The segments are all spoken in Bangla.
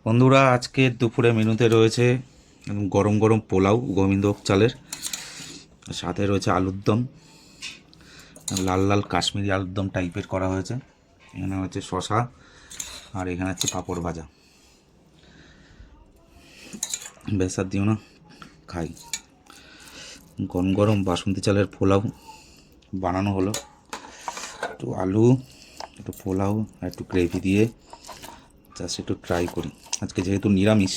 বন্ধুরা, আজকে দুপুরে মেনুতে রয়েছে গরম গরম পোলাও গোবিন্দভোগ চালের, সাথে রয়েছে আলুর দম, লাল লাল কাশ্মীরি আলুর দম টাইপের করা হয়েছে। এখানে হচ্ছে শশা, আর এখানে হচ্ছে পাঁপড় ভাজা। বেশ আর দিও না, খাই। গরম গরম বাসন্তী চালের পোলাও বানানো হলো, একটু আলু, একটু পোলাও আর একটু গ্রেভি দিয়ে জাস্ট একটু ট্রাই করি। আজকে যেহেতু নিরামিষ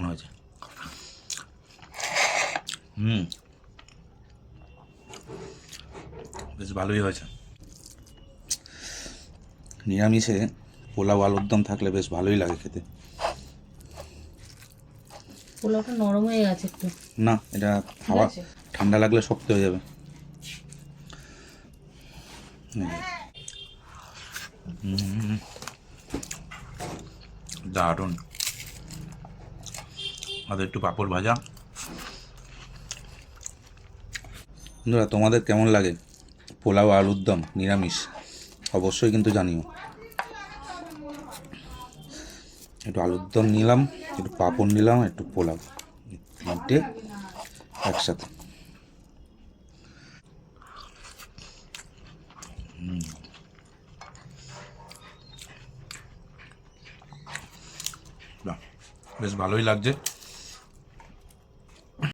হয়েছে। বেশ ভালোই হয়েছে। নিরামিষে পোলাও আলুর দম থাকলে বেশ ভালোই লাগে খেতে। পোলাওটা নরম হয়ে গেছে একটু। না, এটা খাওয়া ঠান্ডা লাগলে শক্ত হয়ে যাবে। দারুণ। আর একটু পাঁপড় ভাজা। বন্ধুরা, তোমাদের কেমন লাগে পোলাও আলুর দম নিরামিষ? অবশ্যই কিন্তু জানিও। একটু আলুর দম নিলাম, একটু পাঁপড় নিলাম, একটু পোলাও, তিনটে একসাথে। বেশ ভালোই লাগছে।